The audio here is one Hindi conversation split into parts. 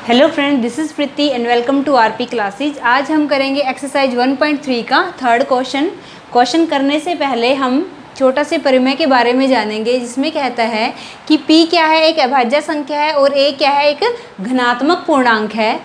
Hello friend, this is Preeti and welcome to RP classes. आज हम करेंगे एक्सरसाइज 1.3 का थर्ड क्वेश्चन करने से पहले हम छोटा से परिमेय के बारे में जानेंगे, जिसमें कहता है कि p क्या है, एक अभाज्य संख्या है और a क्या है, एक घनात्मक पूर्णांक है।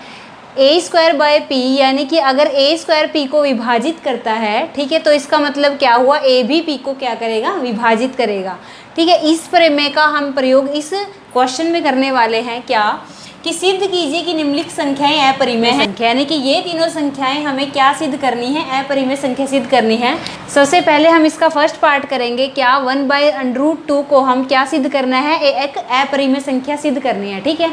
a² बाय p, यानी कि अगर a² p को विभाजित करता है, ठीक है, तो इसका मतलब क्या हुआ, a भी p को क्या करेगा, विभाजित करेगा। ठीक है, इस परिमेय का हम प्रयोग इस क्वेश्चन में करने वाले हैं क्या, कि सिद्ध कीजिए कि निम्नलिखित संख्याएं अपरिमेय हैं। यानी कि ये तीनों संख्याएं हमें क्या सिद्ध करनी है, अपरिमेय संख्या सिद्ध करनी है। सबसे पहले हम इसका फर्स्ट पार्ट करेंगे, क्या 1/√2 को हम क्या सिद्ध करना है, एक अपरिमेय संख्या सिद्ध करनी है। ठीक है,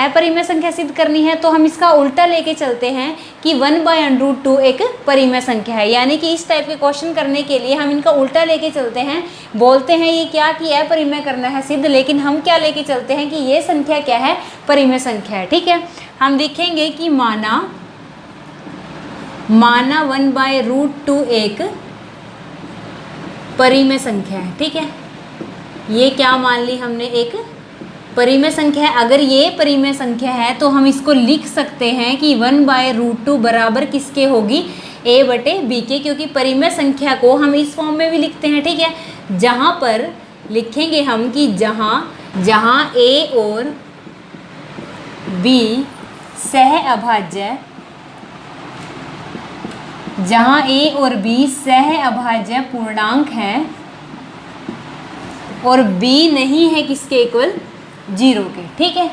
अपरिमेय संख्या सिद्ध करनी है तो हम इसका उल्टा लेके चलते हैं कि 1/√2 एक परिमेय संख्या है। यानी कि इस टाइप के क्वेश्चन करने के लिए हम इनका उल्टा लेके चलते हैं, बोलते हैं ये क्या कि अपरिमेय करना है सिद्ध, लेकिन हम क्या लेके चलते हैं कि ये संख्या क्या है, परिमेय संख्या है। ठीक है, हम लिखेंगे कि माना 1/√2 एक परिमेय संख्या है। ठीक है, ये क्या मान ली हमने, एक परिमेय संख्या है। अगर ये परिमेय संख्या है तो हम इसको लिख सकते हैं कि 1/√2 बराबर किसके होगी, a/b के, क्योंकि परिमेय संख्या को हम इस फॉर्म में भी लिखते हैं। ठीक है, जहाँ पर लिखेंगे हम कि जहाँ a और b सह अभाज्य, जहाँ a और b सह अभाज्य पूर्णांक है और b नहीं है किसके इक्वल, 0 के। ठीक है,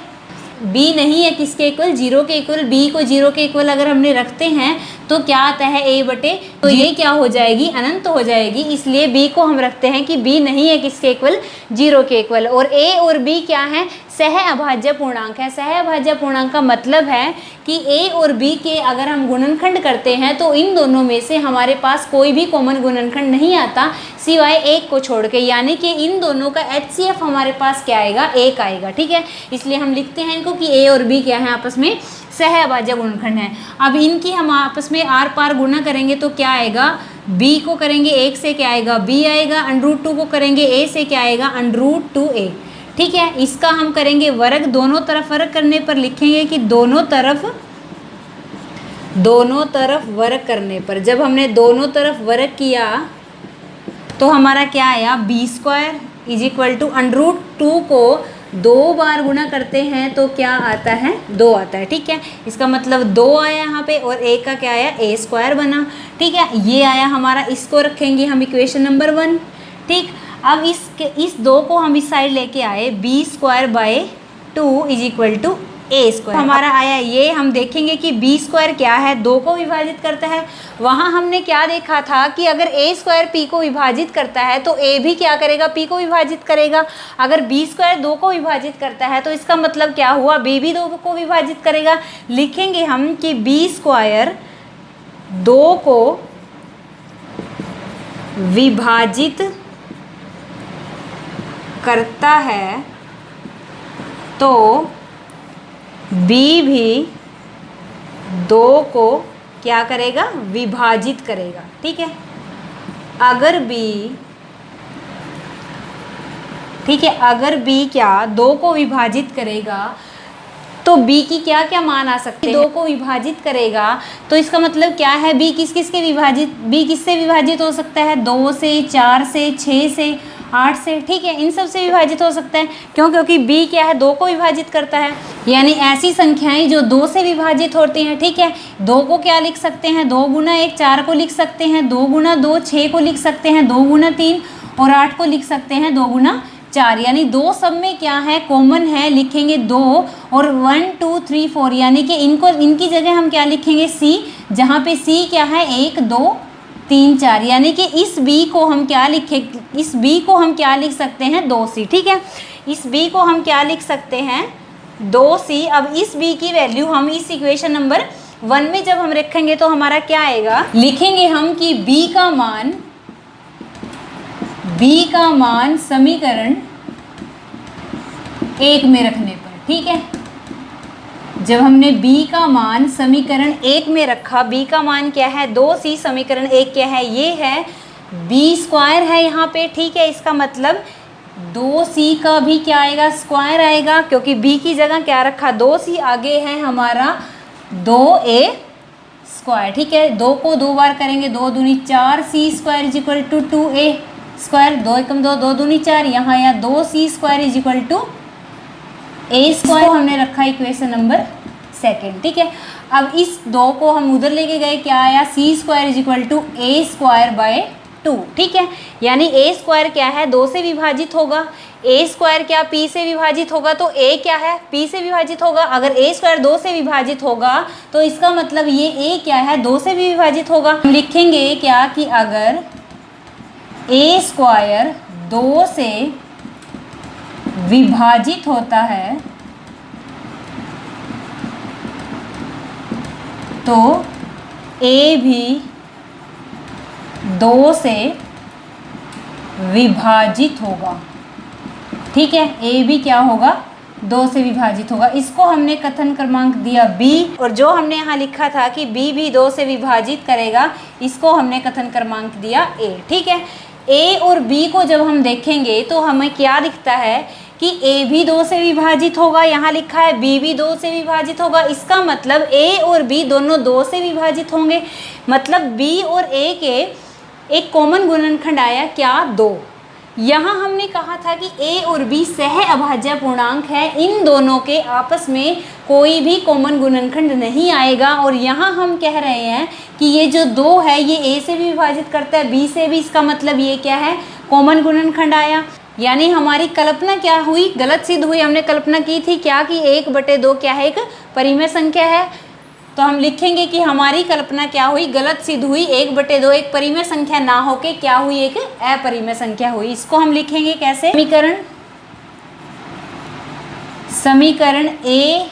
b नहीं है किसके इक्वल, 0 के इक्वल। b को 0 के इक्वल अगर हमने रखते हैं तो क्या आता है, a/, तो ये क्या हो जाएगी, अनंत हो जाएगी। इसलिए b को हम रखते हैं कि b नहीं है किसके इक्वल, 0 के इक्वल। और a और b क्या है, सह अभाज्य पूर्णांक है। सह अभाज्य पूर्णांक का मतलब है कि a और b के अगर हम गुणनखंड करते हैं तो इन दोनों में से हमारे पास कोई भी कॉमन गुणनखंड नहीं आता सिवाय एक को छोड़ के, यानी कि इन दोनों का HCF हमारे पास क्या आएगा, 1 आएगा। ठीक है, इसलिए हम लिखते हैं इनको कि a और b क्या है, आपस में सह अभाज्य गुणनखंड है। अब इनकी हम आपस में आर पार गुणा करेंगे तो क्या आएगा, b को करेंगे 1 से क्या आएगा, b आएगा, √2 को करेंगे a से क्या आएगा, √2a। ठीक है, इसका हम करेंगे वर्ग, दोनों तरफ वर्ग करने पर लिखेंगे कि दोनों तरफ वर्ग करने पर, जब हमने दोनों तरफ वर्ग किया तो हमारा क्या आया, b² = √2 को 2 बार गुणा करते हैं तो क्या आता है, 2 आता है। ठीक है, इसका मतलब 2 आया यहाँ पे और a का क्या आया, a² बना। ठीक है, ये आया हमारा, इसको रखेंगे हम इक्वेशन नंबर 1। ठीक, अब इस 2 को हम इस साइड लेके आए, b² / 2 = a²। हमारा आया ये, हम देखेंगे कि b² क्या है, 2 को विभाजित करता है। वहाँ हमने क्या देखा था कि अगर a² p को विभाजित करता है तो a भी क्या करेगा, p को विभाजित करेगा। अगर b² 2 को विभाजित करता है तो इसका मतलब क्या हुआ, b भी 2 को विभाजित करेगा। लिखेंगे हम कि b² 2 को विभाजित करता है तो b भी 2 को क्या करेगा, विभाजित करेगा। ठीक है, अगर b, ठीक है, अगर b क्या 2 को विभाजित करेगा तो b की क्या क्या मान आ सकते हैं, 2 को विभाजित करेगा तो इसका मतलब क्या है, b किससे विभाजित हो सकता है, 2 से, 4 से, 6 से, 8 से। ठीक है, इन सब से विभाजित हो सकता है। क्योंकि b क्या है, 2 को विभाजित करता है। यानी ऐसी संख्याएं जो 2 से विभाजित होती हैं, ठीक है, 2 को क्या लिख सकते हैं, 2 × 1 4 को लिख सकते हैं, 2 × 2 6 को लिख सकते हैं, 2 × 3 और 8 को लिख सकते हैं, 2 × 4। यानी 2 सब में क्या है, कॉमन है, लिखेंगे 2 और 1 2 3 4, यानी कि इनकी जगह हम क्या लिखेंगे, c, जहाँ पे c क्या है, 1 2 3 4, यानी कि इस b को हम क्या लिख सकते हैं, 2c। ठीक है, इस b को हम क्या लिख सकते हैं, 2c। अब इस b की वैल्यू हम इस इक्वेशन नंबर 1 में जब हम रखेंगे तो हमारा क्या आएगा, लिखेंगे हम कि b का मान समीकरण 1 में रखने पर। ठीक है, जब हमने b का मान समीकरण 1 में रखा, b का मान क्या है, 2c, समीकरण 1 क्या है, ये है b² है यहाँ पे। ठीक है, इसका मतलब 2c का भी क्या आएगा, स्क्वायर आएगा, क्योंकि b की जगह क्या रखा, 2c, आगे है हमारा 2a स्क्वायर। ठीक है, 2 को 2 बार करेंगे, 2 दूनी 4c square is equal to 2a square, 2 एकम 2, 2 दूनी 4, यहाँ या 2c square is equal to a square हमने रखा इक्वेशन नंबर सेकेंड। ठीक है, अब इस 2 को हम उधर लेके गए, क्या आया, c square is equal to a square by 2। ठीक है, यानी a स्क्वायर क्या है, 2 से विभाजित होगा, a स्क्वायर क्या p से विभाजित होगा, तो a क्या है, p से विभाजित होगा। अगर a स्क्वायर 2 से विभाजित होगा तो इसका मतलब ये a क्या है, 2 से भी विभाजित होगा। हम लिखेंगे क्या कि अगर a स्क्वायर 2 से विभाजित होता है तो a भी 2 से विभाजित होगा। ठीक है, a भी क्या होगा, 2 से विभाजित होगा। इसको हमने कथन क्रमांक दिया b, और जो हमने यहाँ लिखा था कि b भी 2 से विभाजित करेगा, इसको हमने कथन क्रमांक दिया a। ठीक है, a और b को जब हम देखेंगे तो हमें क्या दिखता है कि a भी 2 से विभाजित होगा, यहाँ लिखा है b भी 2 से विभाजित होगा। इसका मतलब a और b दोनों 2 से विभाजित होंगे, मतलब b और a के एक कॉमन गुणनखंड आया क्या, 2। यहाँ हमने कहा था कि a और b सह अभाज्य पूर्णांक है, इन दोनों के आपस में कोई भी कॉमन गुणनखंड नहीं आएगा। और यहाँ हम कह रहे हैं कि ये जो 2 है ये a से भी विभाजित करता है, b से भी, इसका मतलब ये क्या है, कॉमन गुणनखंड आया। यानी हमारी कल्पना क्या हुई, गलत सिद्ध हुई। हमने कल्पना की थी क्या कि 1/2 क्या है, एक परिमेय संख्या है, तो हम लिखेंगे कि हमारी कल्पना क्या हुई, गलत सिद्ध हुई। 1/2 एक परिमेय संख्या ना होके क्या हुई, एक अपरिमेय संख्या हुई। इसको हम लिखेंगे कैसे, समीकरण a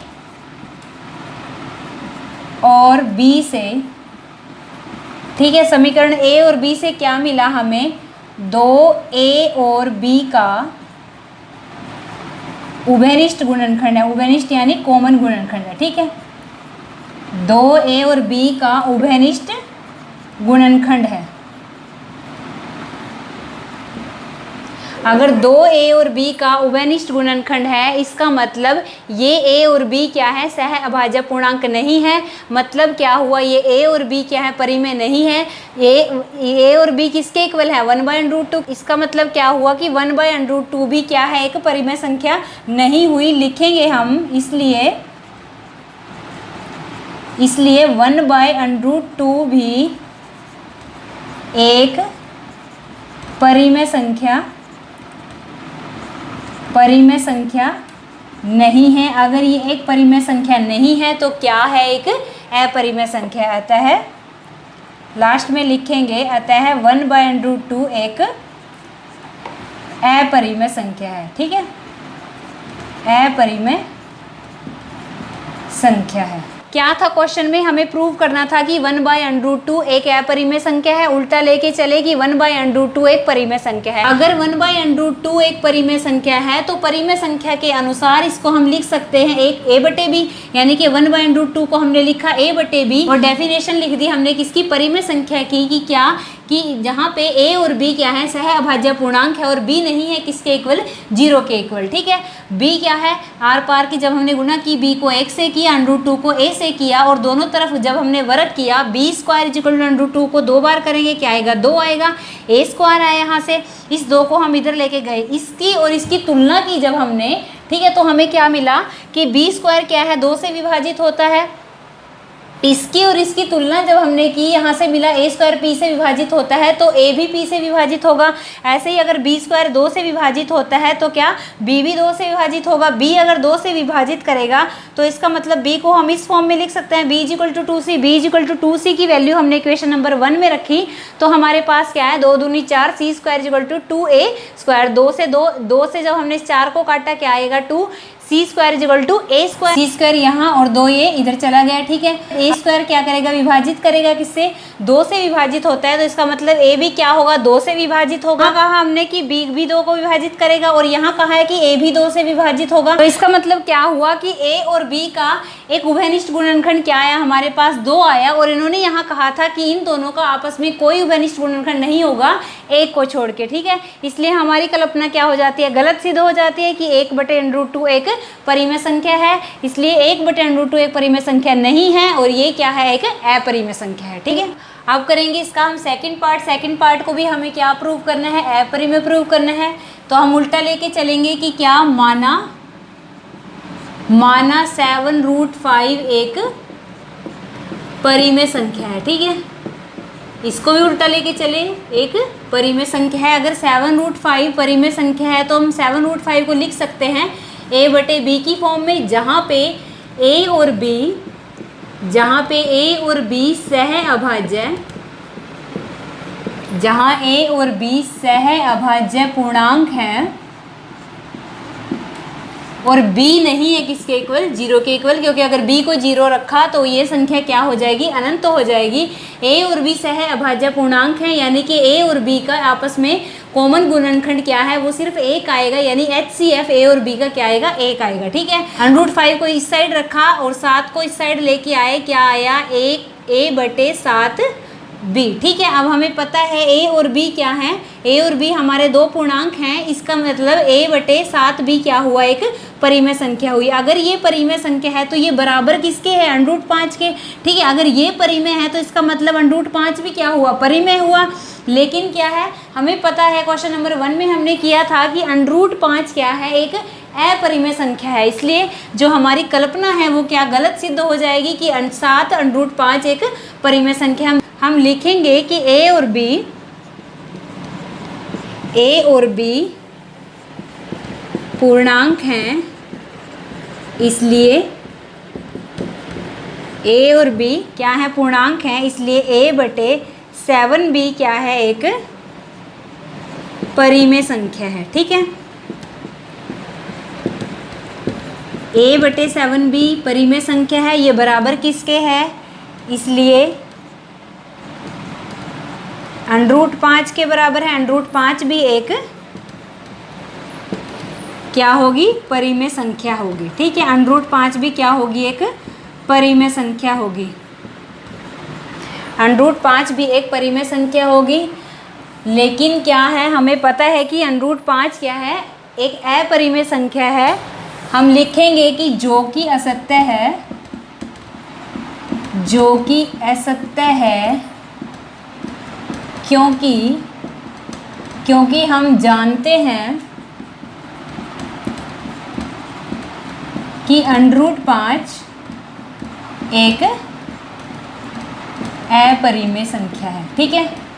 और b से। ठीक है, समीकरण a और b से क्या मिला हमें, 2a और b का उभयनिष्ठ गुणनखंड है, उभयनिष्ठ यानी कॉमन गुणनखंड है। ठीक है, 2a और b का उभयनिष्ठ गुणनखंड है। अगर 2a और b का उभयनिष्ठ गुणनखंड है, इसका मतलब ये a और b क्या है, सह अभाज्य पूर्णांक नहीं है। मतलब क्या हुआ, ये a और b क्या है, परिमेय नहीं है। a और b किसके इक्वल है, 1/√2। इसका मतलब क्या हुआ कि 1/√2 भी क्या है, एक परिमेय संख्या नहीं हुई। लिखेंगे हम इसलिए 1/√2 भी एक परिमेय संख्या नहीं है। अगर ये एक परिमेय संख्या नहीं है तो क्या है, एक अपरिमेय संख्या। अतः लास्ट में लिखेंगे अतः 1/√2 एक अपरिमेय संख्या है। ठीक है, अपरिमेय संख्या है। क्या था क्वेश्चन में, हमें प्रूव करना था कि 1/√2 एक अपरिमेय संख्या है। उल्टा लेके चले कि 1/√2 एक परिमेय संख्या है। अगर 1/√2 एक परिमेय संख्या है तो परिमेय संख्या के अनुसार इसको हम लिख सकते हैं एक a/b, यानी कि 1/√2 को हमने लिखा a/b और डेफिनेशन लिख दी हमने किसकी, परिमेय संख्या की, कि क्या कि जहाँ पे a और b क्या है, सह अभाज्य पूर्णांक है और b नहीं है किसके इक्वल, 0 के इक्वल। ठीक है, b क्या है, आर पार की जब हमने गुणा की, b को 1 से किया, √2 को a से किया और दोनों तरफ जब हमने वर्ग किया, b स्क्वायर इक्वल टू √2 को 2 बार करेंगे, क्या आएगा, 2 आएगा। a स्क्वायर आया यहाँ से, इस 2 को हम इधर लेके गए, इसकी और इसकी तुलना की जब हमने, ठीक है, तो हमें क्या मिला कि b स्क्वायर क्या है, 2 से विभाजित होता है। इसकी और इसकी तुलना जब हमने की, यहाँ से मिला a स्क्वायर p से विभाजित होता है तो a भी p से विभाजित होगा। ऐसे ही अगर b स्क्वायर 2 से विभाजित होता है तो क्या b भी 2 से विभाजित होगा। b अगर 2 से विभाजित करेगा तो इसका मतलब b को हम इस फॉर्म में लिख सकते हैं, b = 2c। b = 2c की वैल्यू हमने इक्वेशन नंबर 1 में रखी तो हमारे पास क्या है, 2 दूनी 4, c² = 2a²। 2 से जब हमने 4 को काटा क्या आएगा, 2। C square is equal to A square, C square यहाँ और 2 ये इधर चला गया, ठीक है। ए स्क्वायर क्या करेगा, विभाजित करेगा किससे, 2 से विभाजित होता है, तो इसका मतलब ए भी क्या होगा, 2 से विभाजित होगा। कहा हमने कि बी भी 2 को विभाजित करेगा, और यहाँ कहा है कि ए भी 2 से विभाजित होगा। तो इसका मतलब क्या हुआ कि ए और बी का एक उभयनिष्ठ गुणनखंड क्या आया, हमारे पास 2 आया। और इन्होंने यहाँ कहा था कि इन दोनों का आपस में कोई उभयनिष्ठ गुणनखंड नहीं होगा एक को छोड़ के, ठीक है। इसलिए हमारी कल्पना क्या हो जाती है, गलत सिद्ध हो जाती है कि 1/√2 एक परिमेय संख्या है। इसलिए 1/√2 एक परिमेय संख्या नहीं है, और ये क्या है, एक अपरिमेय संख्या है, ठीक है। अब करेंगे इसका हम सेकंड पार्ट को भी हमें क्या प्रूव करना है, अपरिमेय प्रूव करना है। तो हम उल्टा लेके चलेंगे कि क्या, माना 7√5 एक परिमेय संख्या है, ठीक है। इसको भी उल्टा लेके चले, एक परिमेय संख्या है। अगर 7√5 परिमेय संख्या है तो हम 7√5 को लिख सकते हैं a/b की फॉर्म में, जहाँ पे a और b सह अभाज्य पूर्णांक हैं, और b नहीं है किसके इक्वल, 0 के इक्वल, क्योंकि अगर b को 0 रखा तो ये संख्या क्या हो जाएगी, अनंत हो जाएगी। a और b सह अभाज्य पूर्णांक हैं, यानी कि a और b का आपस में कॉमन गुणनखंड क्या है, वो सिर्फ 1 आएगा, यानी HCF a और b का क्या आएगा, 1 आएगा, ठीक है। 1√5 को इस साइड रखा और 7 को इस साइड लेके आए, क्या आया, 1a/7b, ठीक है। अब हमें पता है a और b क्या है, a और b हमारे 2 पूर्णांक हैं, इसका मतलब a/7b क्या हुआ, एक परिमेय संख्या हुई। अगर ये परिमेय संख्या है तो ये बराबर किसके है, √5 के, ठीक है। अगर ये परिमेय है तो इसका मतलब √5 भी क्या हुआ, परिमेय हुआ। लेकिन क्या है, हमें पता है क्वेश्चन नंबर 1 में हमने किया था कि √5 क्या है, एक अपरिमेय संख्या है। इसलिए जो हमारी कल्पना है वो क्या, गलत सिद्ध हो जाएगी कि 7√5 एक परिमेय संख्या। हम लिखेंगे कि a और b पूर्णांक हैं, इसलिए a और b क्या है, पूर्णांक हैं, इसलिए a/7b क्या है, एक परिमेय संख्या है, ठीक है। a/7b परिमेय संख्या है, ये बराबर किसके है, इसलिए √5 के बराबर है। √5 भी एक क्या होगी, परिमेय संख्या होगी, ठीक है। √5 भी क्या होगी, एक परिमेय संख्या होगी। √5 भी एक परिमेय संख्या होगी। लेकिन क्या है, हमें पता है कि √5 क्या है, एक अपरिमेय संख्या है। हम लिखेंगे कि जो कि असत्य है, क्योंकि हम जानते हैं कि √5 एक अपरिमेय संख्या है, ठीक है।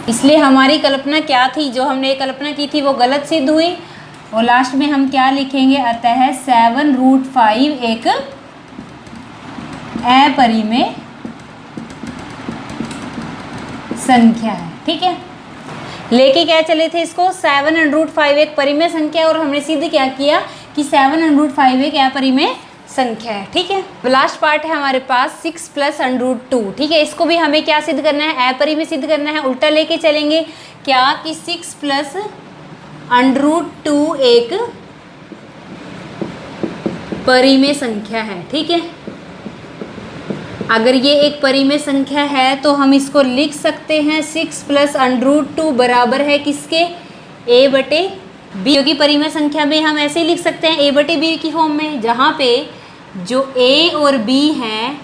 इसलिए हमारी कल्पना क्या थी, जो हमने कल्पना की थी वो गलत सिद्ध हुई। और लास्ट में हम क्या लिखेंगे, अतः 7√5 एक अपरिमेय संख्या है, ठीक है। लेके क्या चले थे इसको, 7√5 एक परिमेय संख्या, और हमने सिद्ध क्या किया कि 7√5 एक अपरिमेय संख्या है, ठीक है। लास्ट पार्ट है हमारे पास 6 + √2, ठीक है। इसको भी हमें क्या सिद्ध करना है, अपरिमेय सिद्ध करना है। उल्टा लेके चलेंगे क्या कि 6 + √2 एक परिमेय संख्या है, ठीक है। अगर ये एक परिमेय संख्या है तो हम इसको लिख सकते हैं 6 + √2 बराबर है किसके, a/b, क्योंकि परिमेय संख्या में हम ऐसे ही लिख सकते हैं a/b की फॉर्म में, जहाँ पे जो a और b हैं,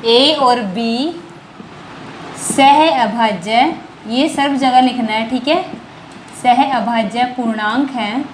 a और b सह अभाज्य, ये सब जगह लिखना है, ठीक है, सह अभाज्य पूर्णांक हैं,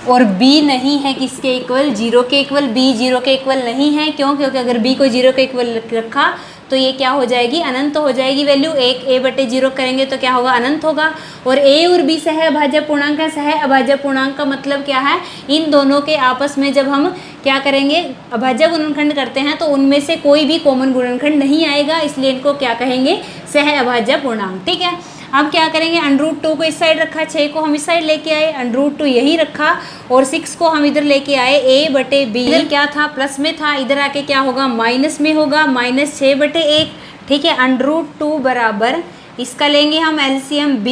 और b नहीं है किसके इक्वल, 0 के इक्वल। b 0 के इक्वल नहीं है, क्यों, क्योंकि अगर b को 0 के इक्वल रखा तो ये क्या हो जाएगी, अनंत हो जाएगी वैल्यू। एक a/0 करेंगे तो क्या होगा, अनंत होगा। और a और b सह अभाज्य पूर्णांक है। सह अभाज्य पूर्णांक का मतलब क्या है, इन दोनों के आपस में जब हम क्या करेंगे, अभाज्य गुणनखंड करते हैं तो उनमें से कोई भी कॉमन गुणनखंड नहीं आएगा, इसलिए इनको क्या कहेंगे, सह अभाज्य पूर्णांक, ठीक है। अब क्या करेंगे, √2 को इस साइड रखा, 6 को हम इस साइड लेके आए, √2 यही रखा और 6 को हम इधर लेके आए, a/b। इधर क्या था, प्लस में था, इधर आके क्या होगा, माइनस में होगा, -6/1। ठीक है, √2 बराबर, इसका लेंगे हम एलसीएम b,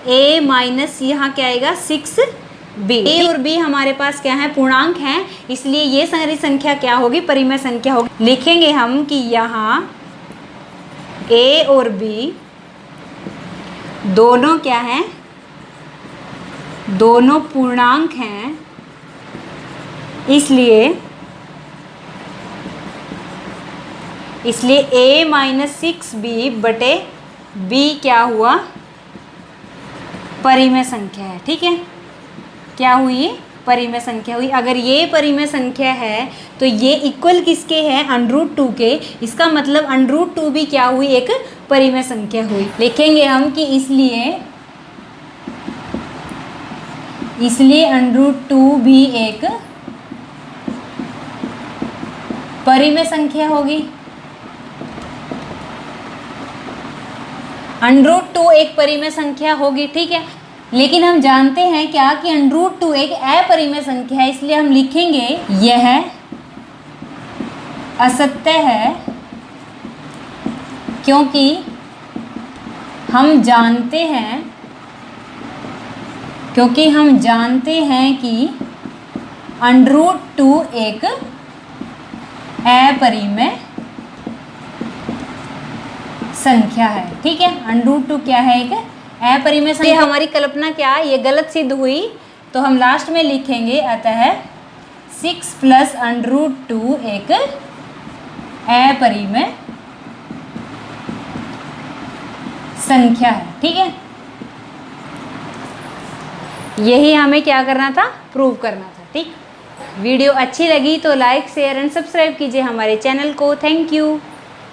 a माइनस यहाँ क्या आएगा 6b। a और b हमारे पास क्या है, पूर्णांक हैं, इसलिए ये सारी संख्या क्या होगी, परिमेय संख्या होगी। लिखेंगे हम कि यहाँ a और b दोनों क्या हैं, दोनों पूर्णांक हैं, इसलिए a माइनस 6b/b क्या हुआ, परिमेय संख्या है। ठीक है, क्या हुई, परिमेय संख्या हुई। अगर ये परिमेय संख्या है तो ये इक्वल किसके है, √2 के, इसका मतलब √2 भी क्या हुई, एक परिमेय संख्या हुई। लिखेंगे हम कि इसलिए √2 भी एक परिमेय संख्या होगी। √2 एक परिमेय संख्या होगी। ठीक है, लेकिन हम जानते हैं क्या कि √2 एक अपरिमेय संख्या है, इसलिए हम लिखेंगे यह असत्य है, क्योंकि हम जानते हैं कि √2 एक अपरिमेय संख्या है। ठीक है, √2 क्या है, एक अपरिमेय संख्या। हमारी कल्पना क्या है, ये गलत सिद्ध हुई, तो हम लास्ट में लिखेंगे अतः 6 + √2 एक अपरिमेय संख्या है। ठीक है, यही हमें क्या करना था, प्रूव करना था। ठीक, वीडियो अच्छी लगी तो लाइक शेयर एंड सब्सक्राइब कीजिए हमारे चैनल को। Thank you.